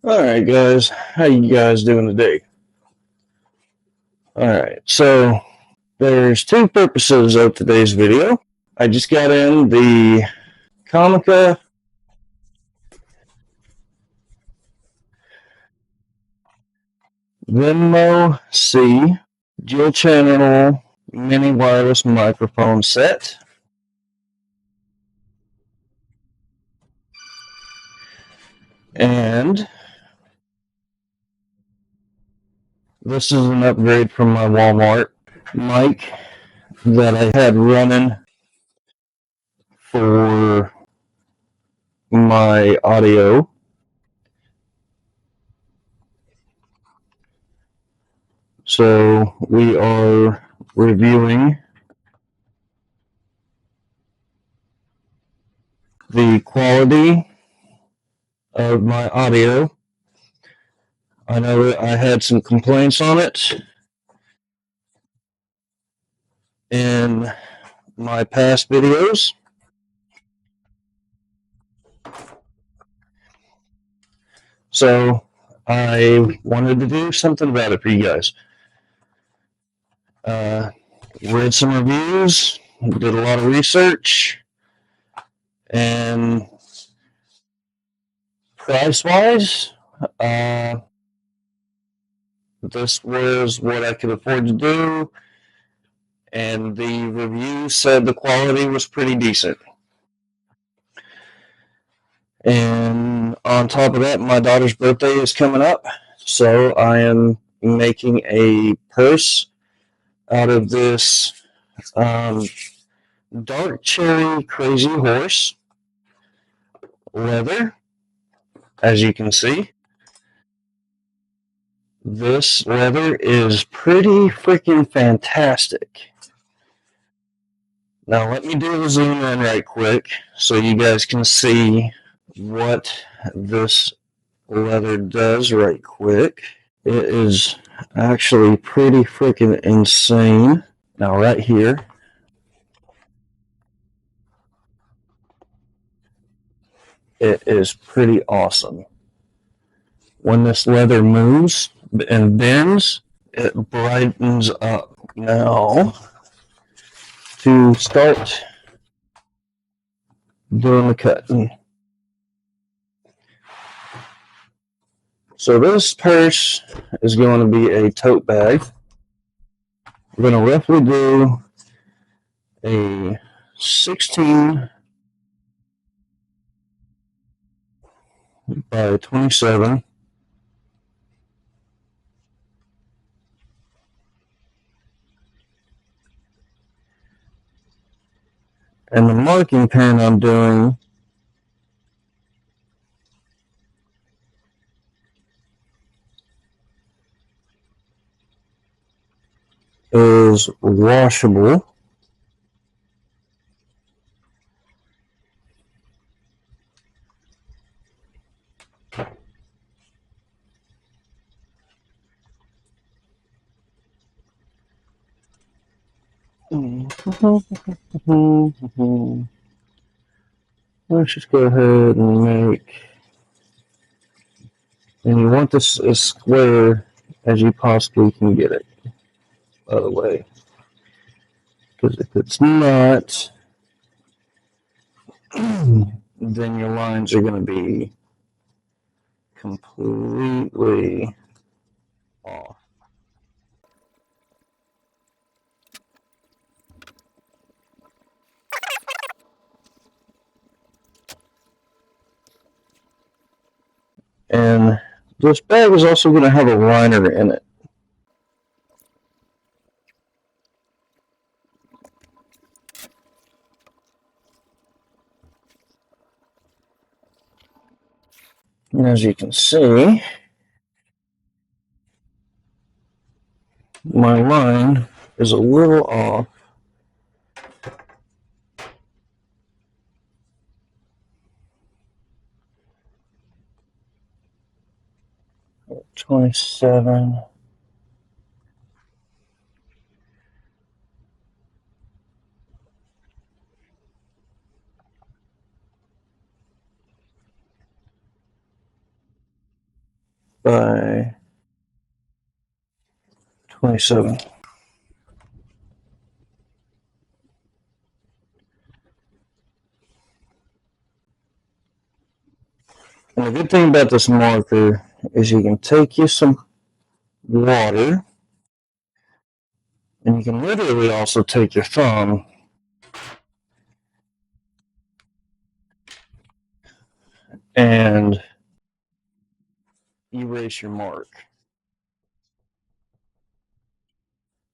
Alright guys, how you guys doing today? Alright, so there's two purposes of today's video. I just got in the Comica Venmo C dual channel mini wireless microphone set. And this is an upgrade from my Walmart mic that I had running for my audio. So we are reviewing the quality of my audio. I know that I had some complaints on it in my past videos. So I wanted to do something about it for you guys. Read some reviews, did a lot of research, and price-wise, this was what I could afford to do, and the review said the quality was pretty decent. And on top of that, my daughter's birthday is coming up, so I am making a purse out of this dark cherry crazy horse leather. As you can see, this leather is pretty freaking fantastic. Now let me do the zoom in right quick so you guys can see what this leather does right quick. It is actually pretty freaking insane. Now right here, it is pretty awesome. When this leather moves and bends, it brightens up. Now, to start doing the cutting. So this purse is going to be a tote bag. We're going to roughly do a 16 by 27. And the marking pen I'm doing is washable. Let's just go ahead and make, and you want this as square as you possibly can get it, by the way, because if it's not, then your lines are going to be completely off. And this bag is also going to have a liner in it. And as you can see, my line is a little off. At 27. by 27. And the good thing about this marker is you can take you some water, and you can literally also take your thumb and erase your mark.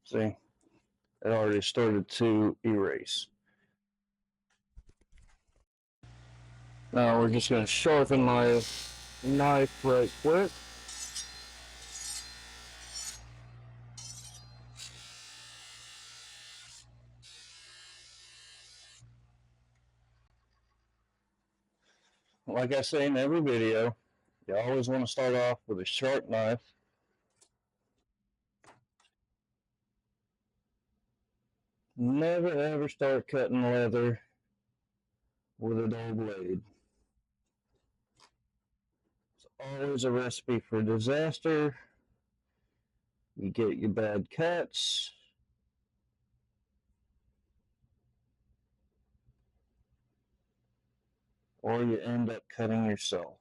See, it already started to erase. Now we're just going to sharpen my knife right quick. Like I say in every video, you always want to start off with a sharp knife. Never ever start cutting leather with a dull blade. It's always a recipe for disaster. You get your bad cuts. Or you end up cutting yourself.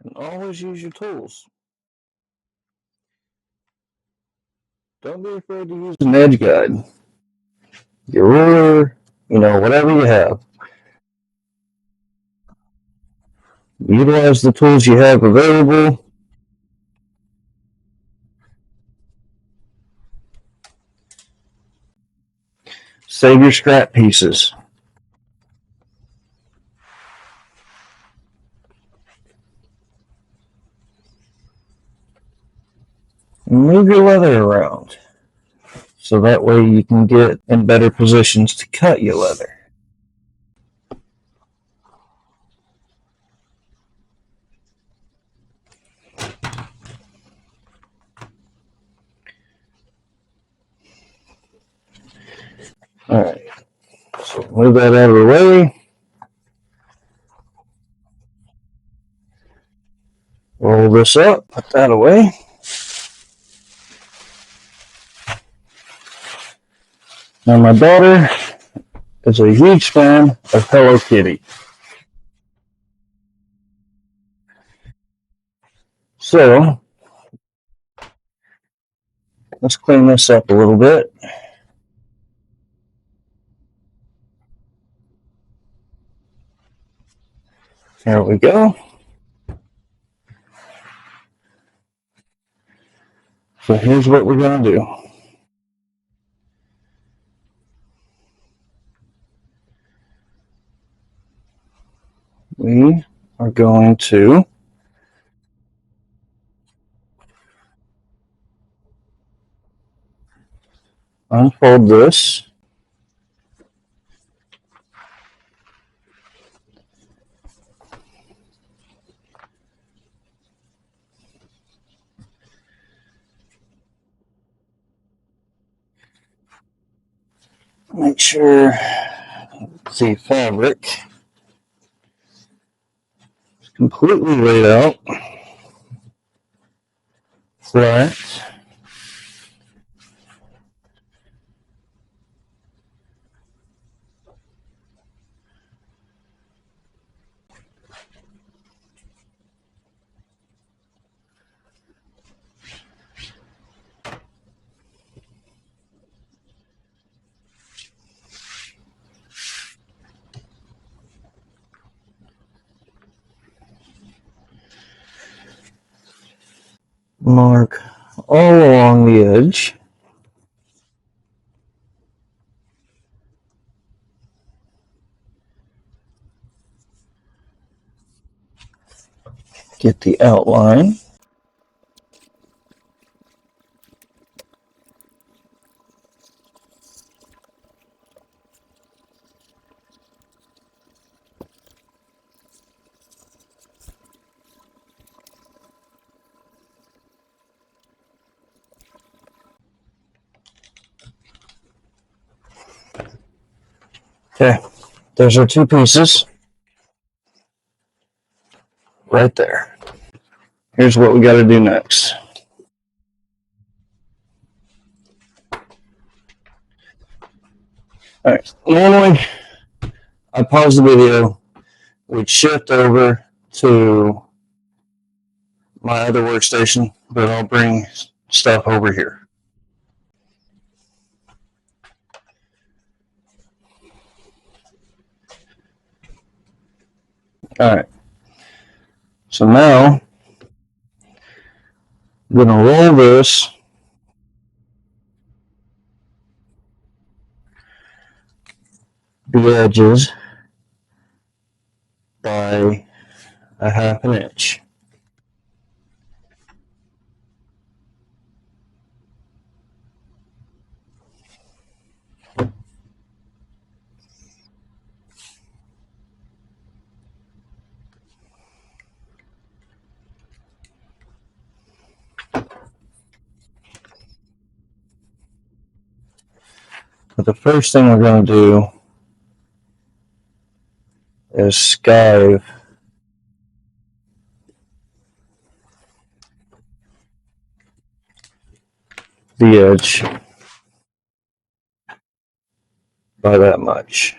And always use your tools. Don't be afraid to use an edge guide. Your ruler, whatever you have. Utilize the tools you have available. Save your scrap pieces. Move your leather around so that way you can get in better positions to cut your leather. Alright, so move that out of the way. Roll this up, put that away. Now my daughter is a huge fan of Hello Kitty. So, let's clean this up a little bit. There we go. So here's what we're going to do. We are going to unfold this. Make sure the fabric is completely laid out flat. Mark all along the edge. Get the outline. Okay, there's our two pieces right there. Here's what we got to do next. All right, normally I pause the video, we'd shift over to my other workstation, but I'll bring stuff over here. All right, so now I'm going to roll this the edges by a half an inch. But the first thing we're going to do is skive the edge by that much.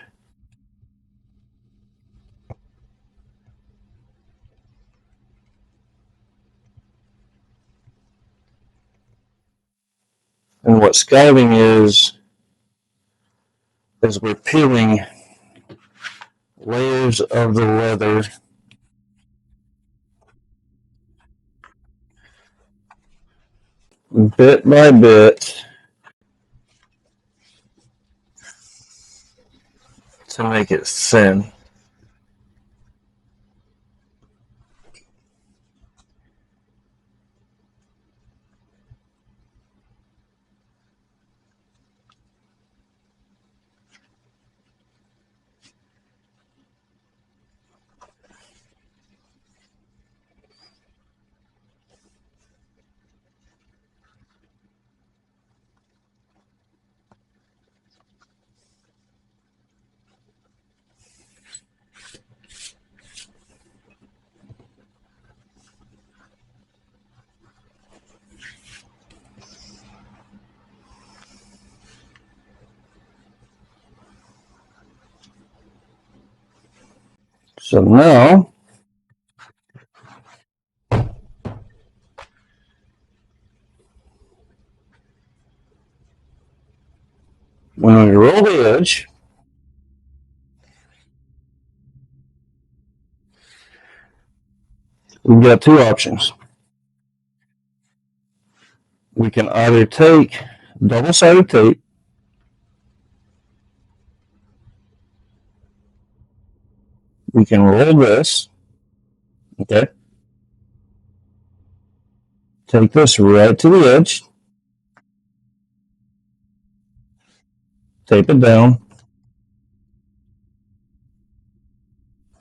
And what skiving is we're peeling layers of the leather bit by bit to make it thin. So now when we roll the edge, we've got two options. We can either take double-sided tape we can roll this, okay? Take this right to the edge, tape it down,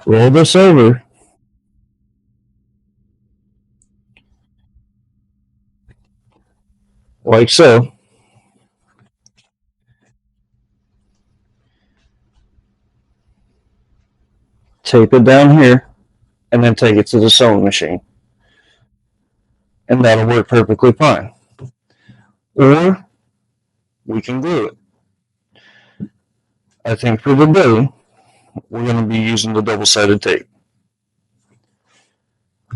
roll this over, like so. Tape it down here, and then take it to the sewing machine. And that'll work perfectly fine. Or we can glue it. I think for today, we're going to be using the double-sided tape.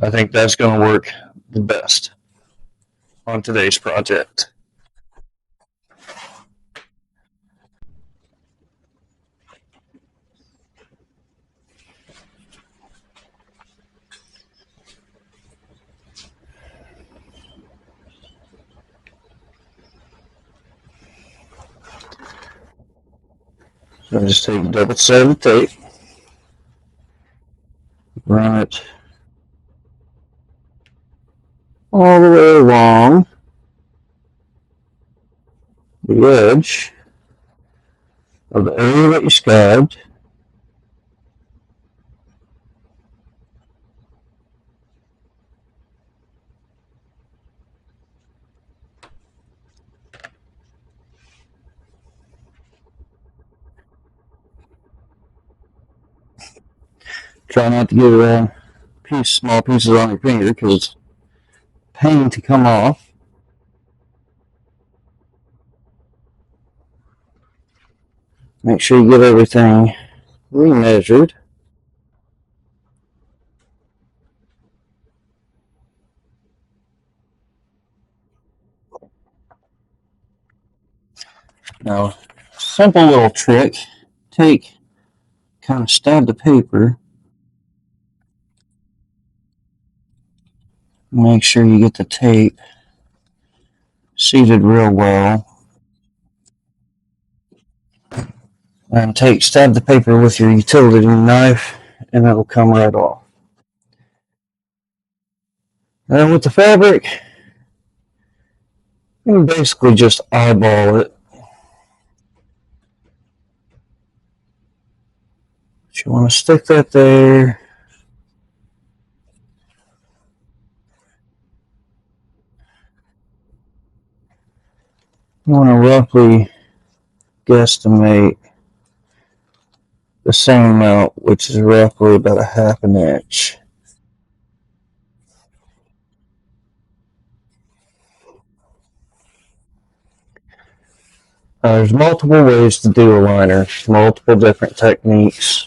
I think that's going to work the best on today's project. So I just take double-sided tape, run it all the way along the edge of the area that you skived. Try not to get small pieces on your finger because it's pain to come off. Make sure you get everything remeasured. Now, simple little trick. Kind of stab the paper. Make sure you get the tape seated real well. And stab the paper with your utility knife, and it'll come right off. And with the fabric, you can basically just eyeball it. But you want to stick that there. You want to roughly guesstimate the same amount, which is roughly about a half an inch. There's multiple ways to do a liner, multiple different techniques.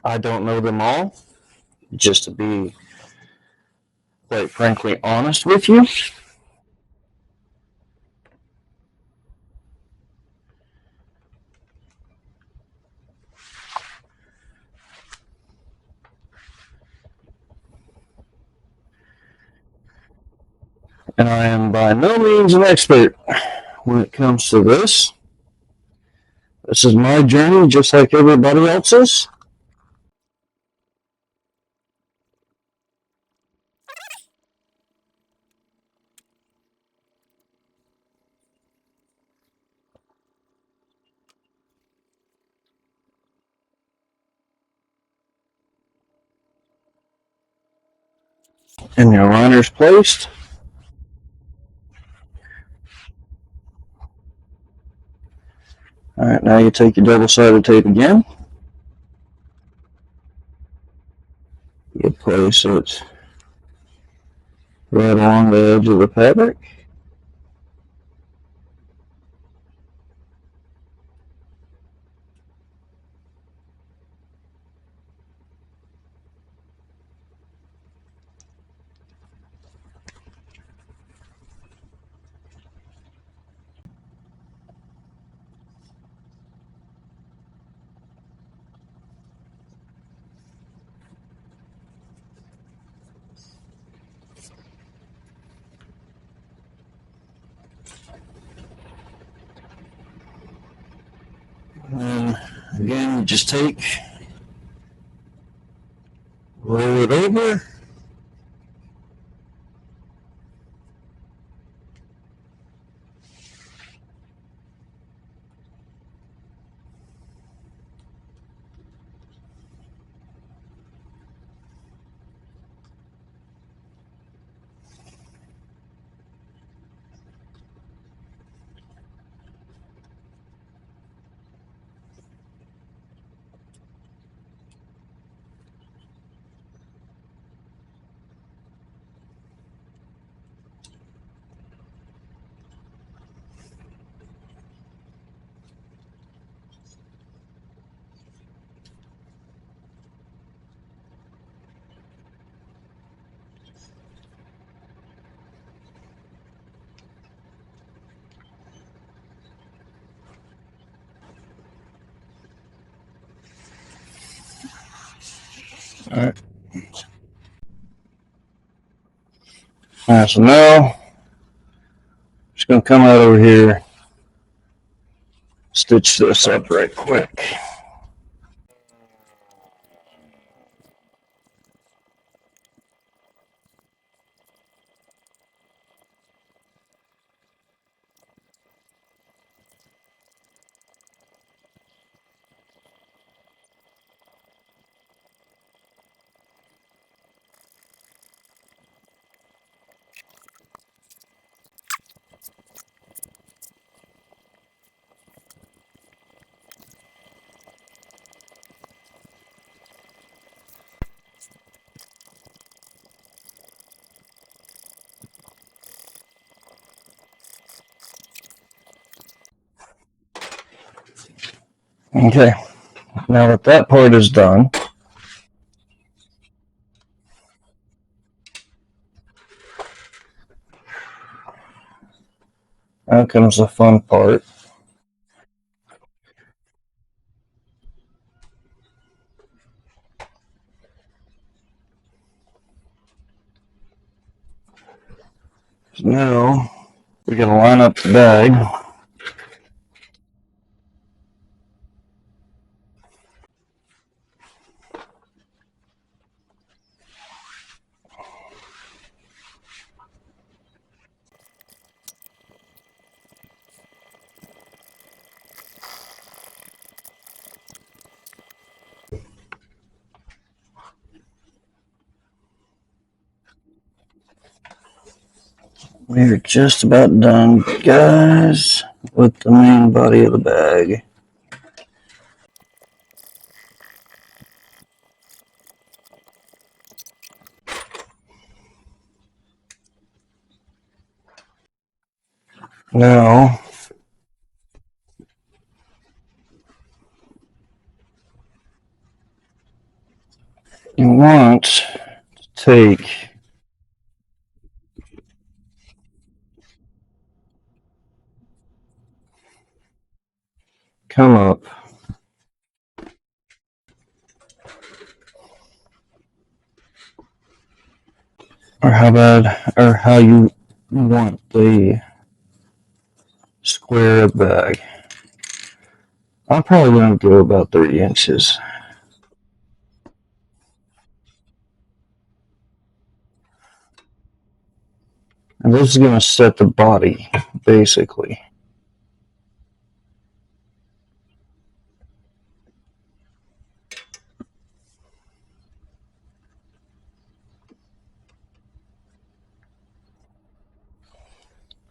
I don't know them all, just to be quite frankly honest with you. And I am by no means an expert when it comes to this. This is my journey just like everybody else's. And your liner's placed. All right, now you take your double-sided tape again. You place it right along the edge of the fabric. And again, you just roll it over. All right. All right, so now I'm just going to come out over here, stitch this up right quick. Okay, now that that part is done, now comes the fun part. Now we gotta line up the bag. We're just about done, guys, with the main body of the bag. Now, you want to take come up or how you want the square bag. I'm probably going to go about 3 inches. And this is going to set the body, basically.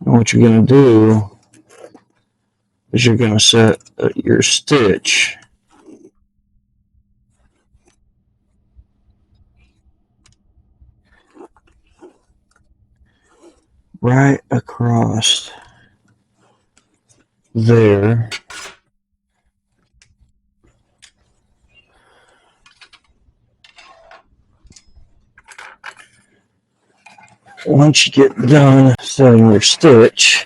And what you're going to do is you're going to set your stitch right across there. Once you get done setting your stitch,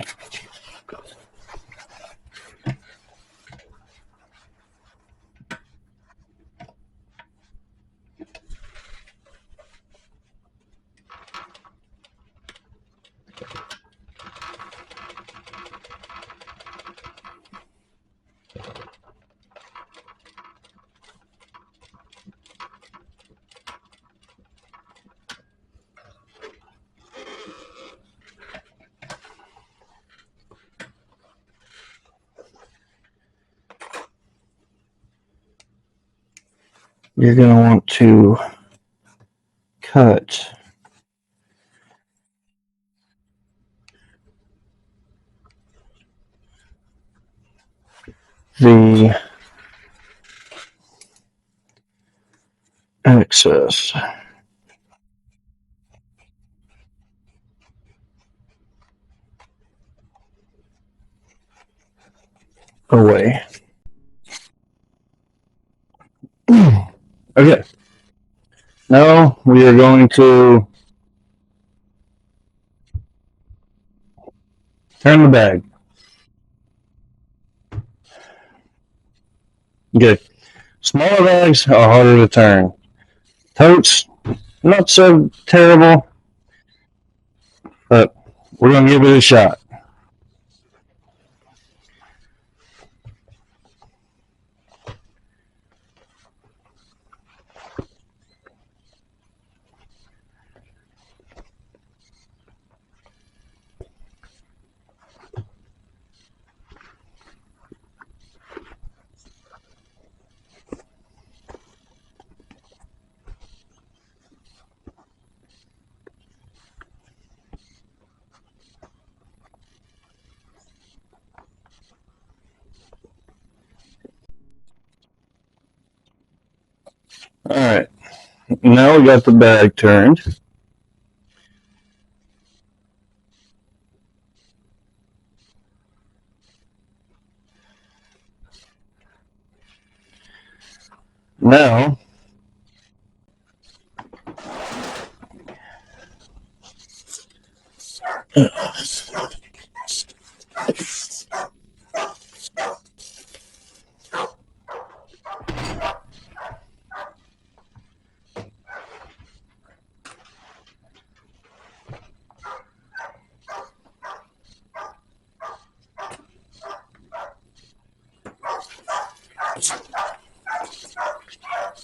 you're going to want to cut the excess away. Okay. Now we are going to turn the bag. Okay. Smaller bags are harder to turn. Totes, not so terrible, but we're going to give it a shot. All right. Now we got the bag turned. Now,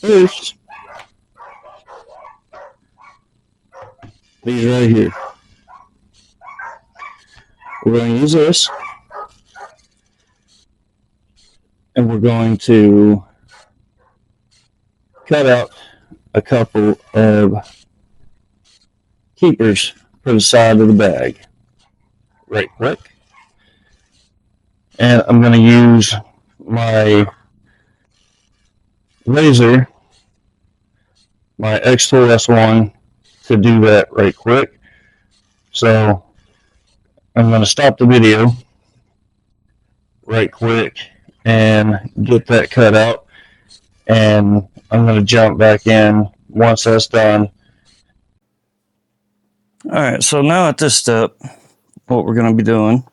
first, these right here. We're going to use this, and we're going to cut out a couple of keepers for the side of the bag, right quick. And I'm going to use my razor, my X-Tool S1, to do that right quick. So I'm going to stop the video right quick and get that cut out, and I'm going to jump back in once that's done. All right, so now at this step, what we're going to be doing,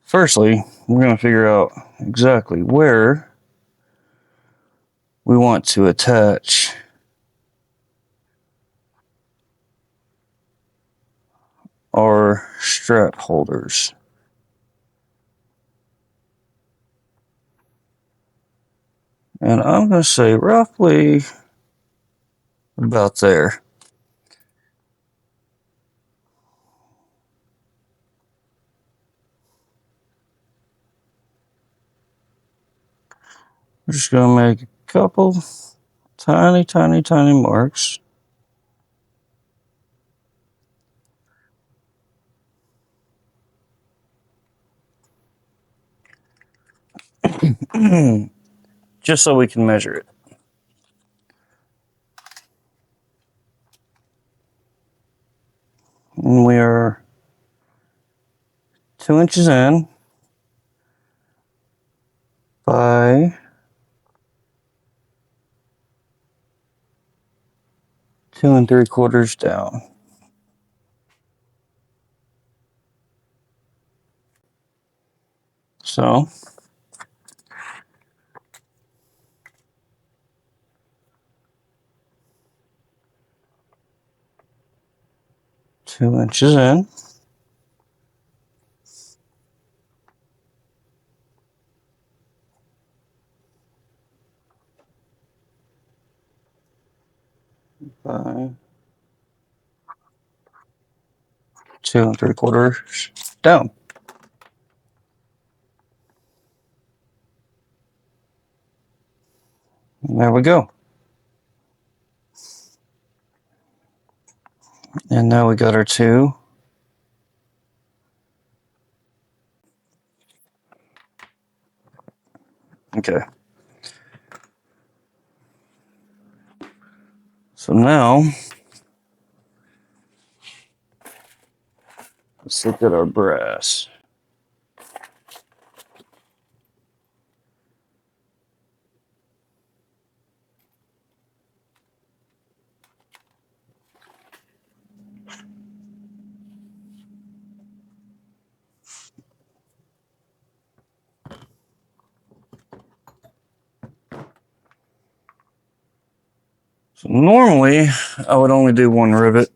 firstly, we're going to figure out exactly where we want to attach our strap holders. And I'm going to say roughly about there. I'm just going to make a couple tiny marks. Just so we can measure it. And we are 2 inches in by 2 3/4 down. So 2 inches in. By 2 3/4 down. And there we go. And now we got our two. Okay. So now, let's look at our brass. So normally, I would only do one rivet,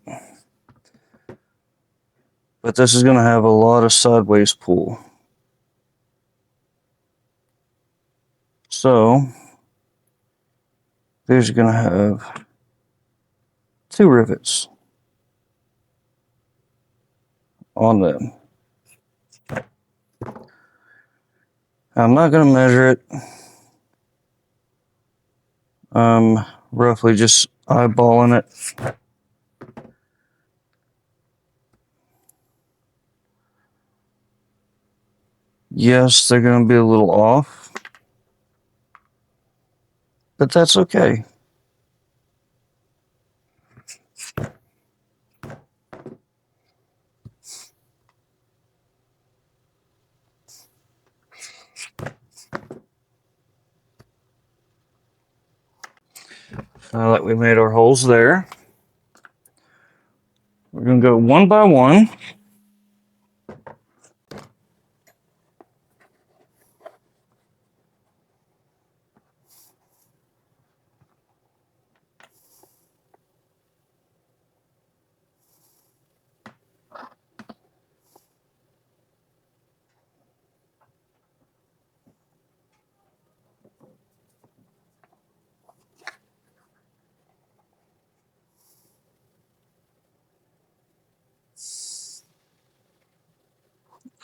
but this is going to have a lot of sideways pull. So, these are going to have 2 rivets on them. I'm not going to measure it. Roughly just eyeballing it. Yes, they're going to be a little off, but that's okay. Now that we made our holes there, we're going to go one by one.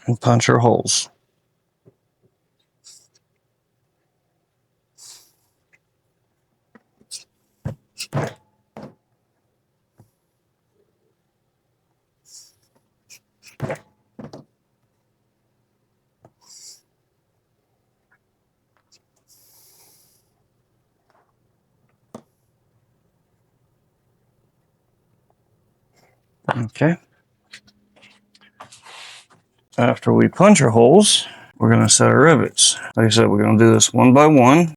And punch our holes. Okay. After we punch our holes, we're going to set our rivets. Like I said, we're going to do this one by one.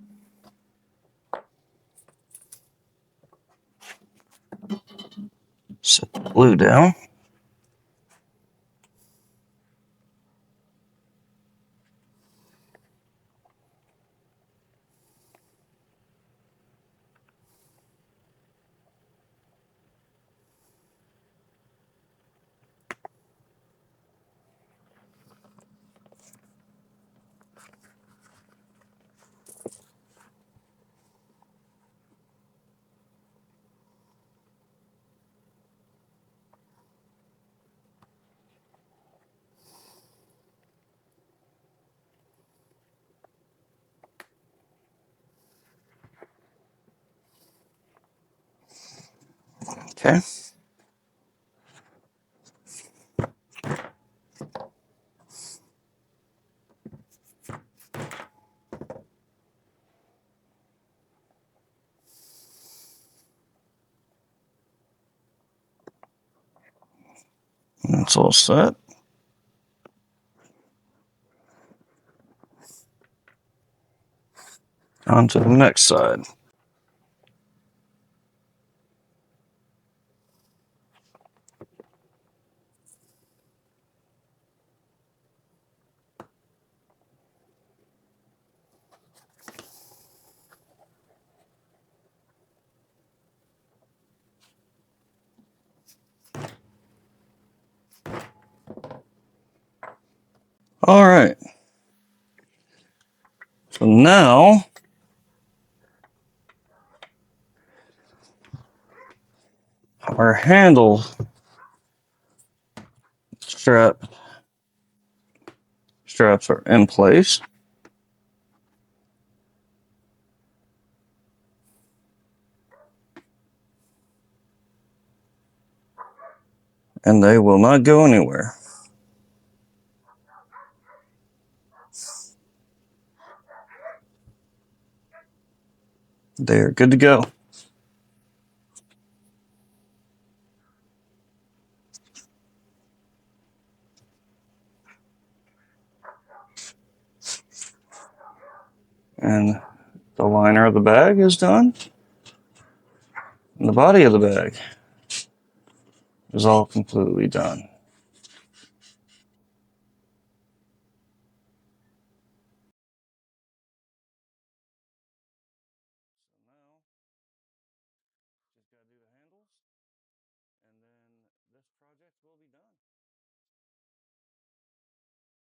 Set the glue down. Okay. That's all set. On to the next side. All right. So now our handle straps are in place. And they will not go anywhere. They are good to go. And the liner of the bag is done. And the body of the bag is all completely done. So now, just got to do the handles, and then this project will be done.